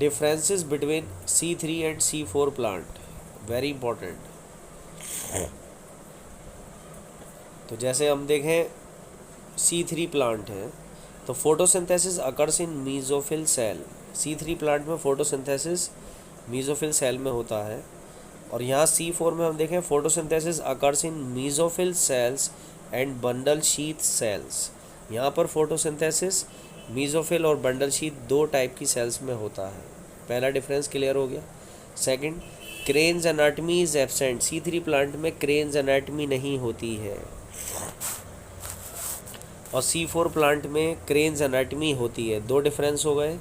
Differences between C3 and C4 plant, very important. तो जैसे हम देखें C3 प्लांट है तो photosynthesis occurs in mesophyll cell. C3 plant में फोटोसिंथेसिस मीजोफिल सेल में होता है। और यहाँ C4 में हम देखें photosynthesis occurs in mesophyll cells and bundle sheath cells. यहाँ पर फोटोसिंथेसिस मीजोफिल और बंडल शीथ दो टाइप की सेल्स में होता है। पहला डिफरेंस क्लियर हो गया। Second, Kranz anatomy is absent. C3 plant में क्रेन्स एनाटमी नहीं होती है और C4 प्लांट में क्रेन्स एनाटमी होती है। दो डिफरेंस हो गए।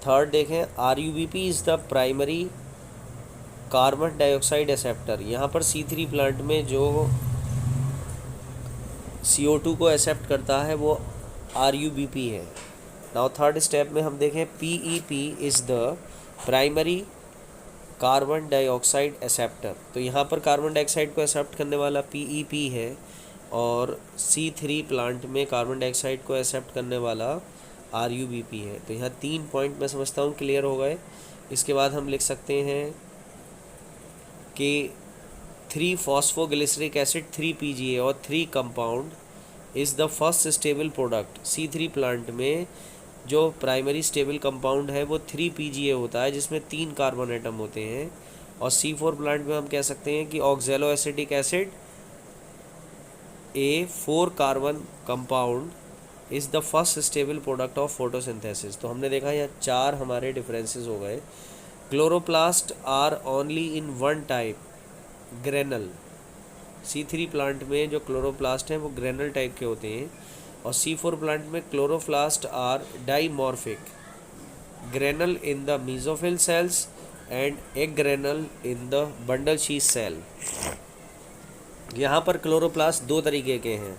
थर्ड देखें, RUBP is the primary carbon dioxide acceptor. यहाँ पर C3 प्लांट में जो CO2 को एक्सेप्ट करता है वो RUBP है। नाउ थर्ड स्टेप में हम देखें PEP is the primary carbon dioxide acceptor. तो यहाँ पर कार्बन डाइऑक्साइड को एक्सेप्ट करने वाला PEP है और C3 प्लांट में कार्बन डाइऑक्साइड को एक्सेप्ट करने वाला RUBP है। तो यहाँ 3 पॉइंट मैं समझता हूँ क्लियर हो गए। इसके बाद हम लिख सकते हैं कि 3 फॉस्फोग्लिसरिक एसिड 3 PGA और 3 compound is the first stable product. C3 plant में जो प्राइमरी स्टेबल कंपाउंड है वो 3 PGA होता है जिसमें 3 कार्बन एटम होते हैं। और C4 प्लांट में हम कह सकते हैं कि oxaloacetic acid A 4 carbon compound is the first stable product of photosynthesis. तो हमने देखा यहाँ 4 हमारे डिफरेंसेस हो गए। Chloroplast are only in one type, granal. C3 plant में जो क्लोरोप्लास्ट हैं वो ग्रेनल टाइप के होते हैं और C4 प्लांट में chloroplast are dimorphic, granal in the mesophyll cells and agranal in the bundle sheath cell. यहाँ पर क्लोरोप्लास्ट दो तरीके के हैं।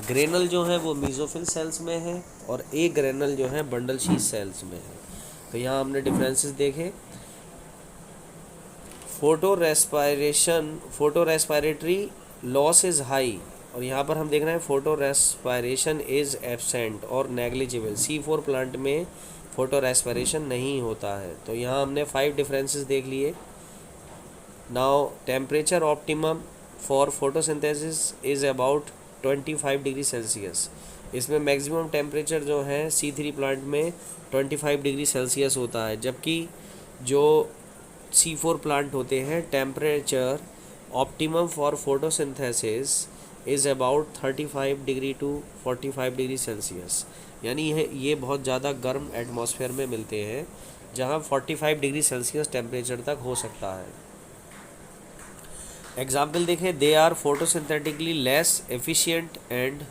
ग्रेनल जो है वो मीजोफिल सेल्स में है और एक ग्रेनल जो है बंडल शीथ सेल्स में है। तो यहाँ हमने डिफरेंसेस देखे। Photo respiratory loss is high और यहाँ पर हम देख रहे हैं फोटो रेस्पायरेशन इज़ एब्सेंट और नेग्लिजिबल। C4 प्लांट में फोटो रेस्पायरेशन नहीं होता है। तो यहाँ हमने 5 डिफरेंसेस देख लिए। Now temperature optimum for photosynthesis is about 25 degree Celsius. इसमें मैक्सिमम टेम्परेचर जो है C3 प्लांट में 25 डिग्री सेल्सियस होता है, जबकि जो C4 प्लांट होते हैं temperature optimum for photosynthesis is about 35 degree to 45 degree Celsius. यानी ये बहुत ज़्यादा गर्म एटमॉस्फेयर में मिलते हैं जहाँ 45 डिग्री सेल्सियस टेम्परेचर तक हो सकता है। एग्जाम्पल देखें, they are photosynthetically less efficient and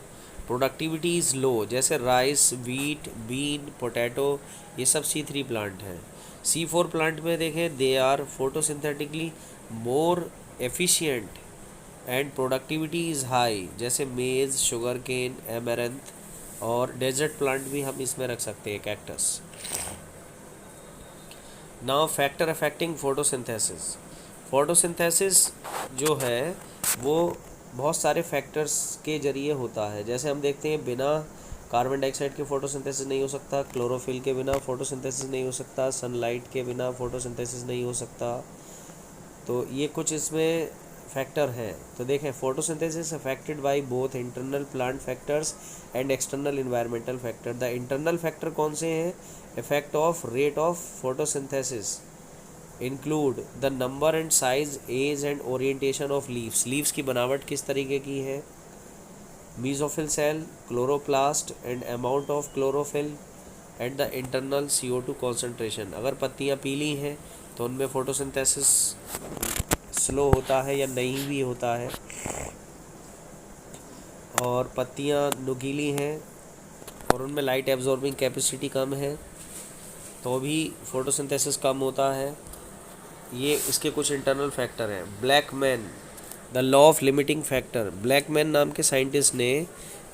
productivity is low. जैसे राइस, वीट, बीन, पोटैटो, ये सब C3 प्लांट हैं। C4 प्लांट में देखें, they are photosynthetically more efficient and productivity is high. जैसे मेज़, शुगर केन, एमेरंथ और डेजर्ट प्लांट भी हम इसमें रख सकते हैं, cactus. Now factor affecting photosynthesis. Photosynthesis जो है वो बहुत सारे फैक्टर्स के ज़रिए होता है। जैसे हम देखते हैं बिना कार्बन डाइऑक्साइड के फ़ोटोसिंथेसिस नहीं हो सकता, क्लोरोफिल के बिना फ़ोटोसिंथेसिस नहीं हो सकता, सनलाइट के बिना फ़ोटोसिंथेसिस नहीं हो सकता। तो ये कुछ इसमें फैक्टर हैं। तो देखें, photosynthesis affected by both internal plant factors and external environmental factor. The internal factor कौन से हैं? Effect of rate of photosynthesis include the number and size, age and orientation of leaves. Leaves की बनावट किस तरीके की है, mesophyll cell, chloroplast and amount of chlorophyll and the internal CO2 concentration. अगर पत्तियां पीली हैं तो उनमें फोटोसिंथेसिस स्लो होता है या नहीं भी होता है, और पत्तियां नुकीली हैं और उनमें लाइट एब्जॉर्बिंग कैपेसिटी कम है तो भी फोटोसिंथेसिस कम होता है। ये इसके कुछ इंटरनल फैक्टर हैं। Blackman the law of limiting factor. Blackman नाम के साइंटिस्ट ने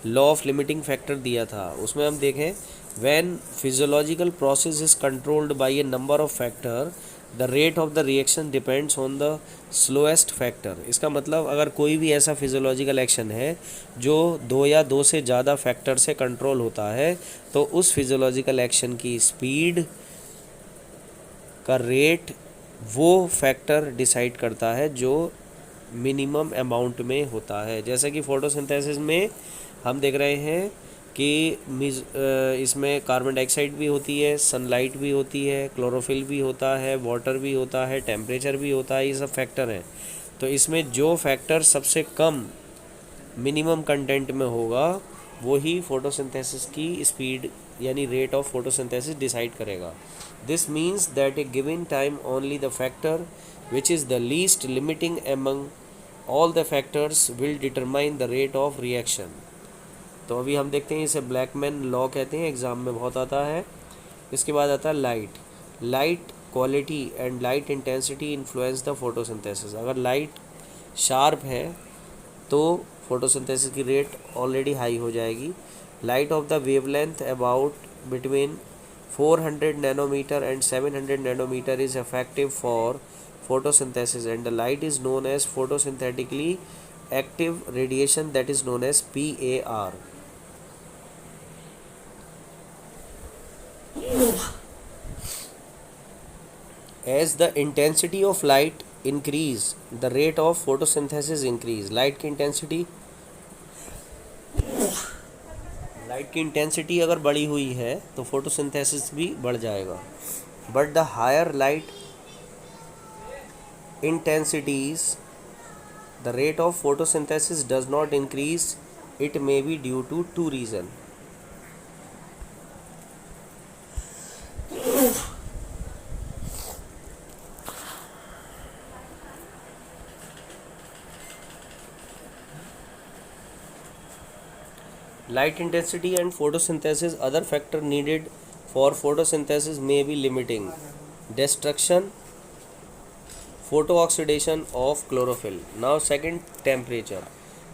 लॉ ऑफ लिमिटिंग फैक्टर दिया था। उसमें हम देखें, when physiological process is controlled by A number of factor the rate of the reaction depends on the slowest factor. इसका मतलब अगर कोई भी ऐसा फिजियोलॉजिकल एक्शन है जो 2 या 2 से ज़्यादा फैक्टर से कंट्रोल होता है तो उस फिजियोलॉजिकल एक्शन की स्पीड का रेट वो फैक्टर डिसाइड करता है जो मिनिमम अमाउंट में होता है। जैसे कि फोटोसिंथेसिस में हम देख रहे हैं कि इसमें कार्बन डाइऑक्साइड भी होती है, सनलाइट भी होती है, क्लोरोफिल भी होता है, वाटर भी होता है, टेम्परेचर भी होता है, ये सब फैक्टर हैं। तो इसमें जो फैक्टर सबसे कम मिनिमम कंटेंट में होगा वही फोटोसिंथेसिस की स्पीड यानी रेट ऑफ फोटोसिंथेसिस डिसाइड करेगा। This means that A given time only the factor which is the least limiting among all the factors will determine the rate of reaction. तो अभी हम देखते हैं, इसे ब्लैकमैन लॉ कहते हैं, एग्ज़ाम में बहुत आता है। इसके बाद आता है light quality and light intensity influence the photosynthesis. अगर लाइट शार्प है तो फोटोसिंथेसिस की रेट ऑलरेडी हाई हो जाएगी। Light of the wavelength about between 400 nanometre and 700 nanometre is effective for photosynthesis and the light is known as photosynthetically active radiation, that is known as PAR. As the intensity of light increase, the rate of photosynthesis increase. Light की intensity अगर बढ़ी हुई है तो photosynthesis भी बढ़ जाएगा। But the higher light intensities, the rate of photosynthesis does not increase. It may be due to two reasons. Light intensity and photosynthesis, other factor needed for photosynthesis may be limiting destruction, photooxidation of chlorophyll. Now second, temperature.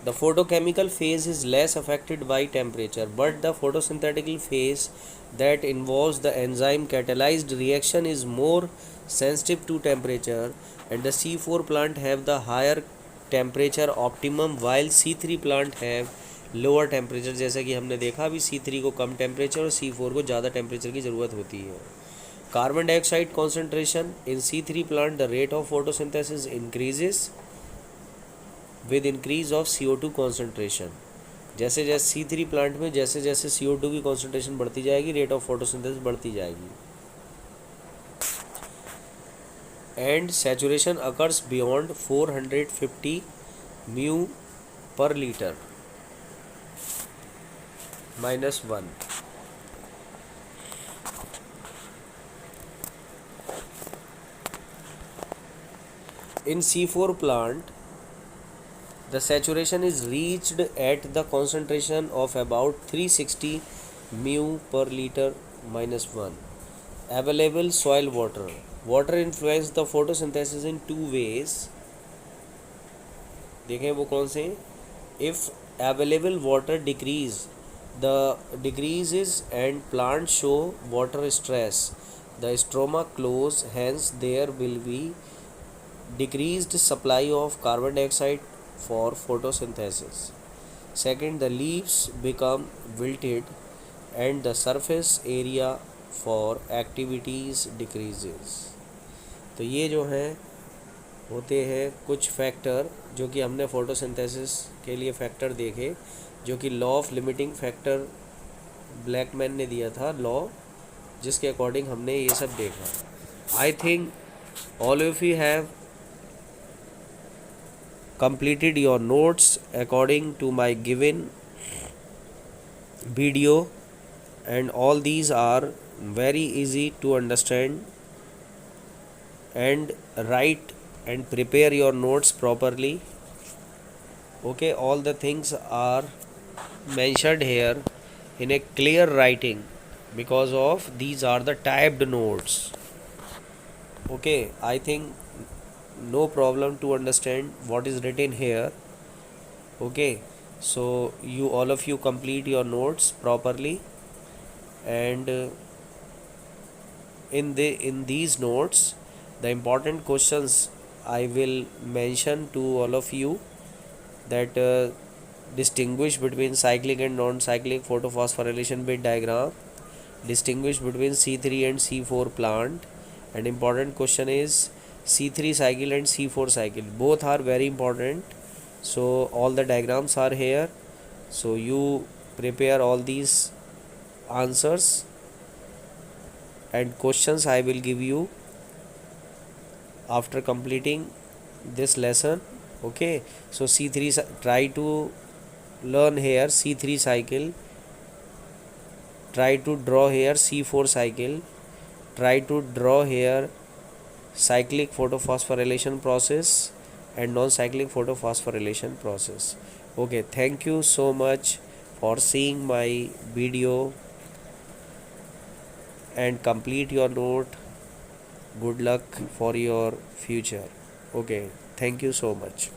The photochemical phase is less affected by temperature, but the photosynthetical phase that involves the enzyme catalyzed reaction is more sensitive to temperature, and the C4 plant have the higher temperature optimum while C3 plant have lower temperature. जैसा कि हमने देखा अभी C3 को कम temperature और C4 को ज़्यादा temperature की ज़रूरत होती है। Carbon dioxide concentration in C3 plant, the rate of photosynthesis increases with increase of CO2 concentration. जैसे जैसे C3 प्लांट में जैसे जैसे CO2 की कॉन्सेंट्रेशन बढ़ती जाएगी, रेट ऑफ फोटोसिंथेसिस बढ़ती जाएगी। And saturation occurs beyond 450 mu पर litre -1। In C4 plant, the saturation is reached at the concentration of about 360 mu per liter -1. Available soil water. Water influence the photosynthesis in two ways. देखें वो कौन से? If available water decreases and plants show water stress, the stroma close, hence there will be decreased supply of carbon dioxide for photosynthesis. Second, the leaves become wilted and the surface area for activities decreases. तो ये जो हैं होते हैं कुछ factor जो कि हमने फोटोसिंथेसिस के लिए फैक्टर देखे, जो कि law of limiting factor Blackman ने दिया था लॉ, जिसके अकॉर्डिंग हमने ये सब देखा। I think all of you have completed your notes according to my given video, and all these are very easy to understand and write and prepare your notes properly. Okay, all the things are mentioned here in a clear writing because of these are the typed notes. Okay, I think no problem to understand what is written here. Okay, so you all of you complete your notes properly, and in these notes the important questions I will mention to all of you, that distinguish between cyclic and non-cyclic photophosphorylation bit diagram, distinguish between C3 and C4 plant, and important question is C3 cycle and C4 cycle, both are very important. So all the diagrams are here, so you prepare all these answers and questions I will give you after completing this lesson. Okay, so C3 try to learn here C3 cycle, try to draw here C4 cycle, try to draw here cyclic photophosphorylation process and non-cyclic photophosphorylation process. Okay, thank you so much for seeing my video and complete your note. Good luck for your future. Okay, thank you so much.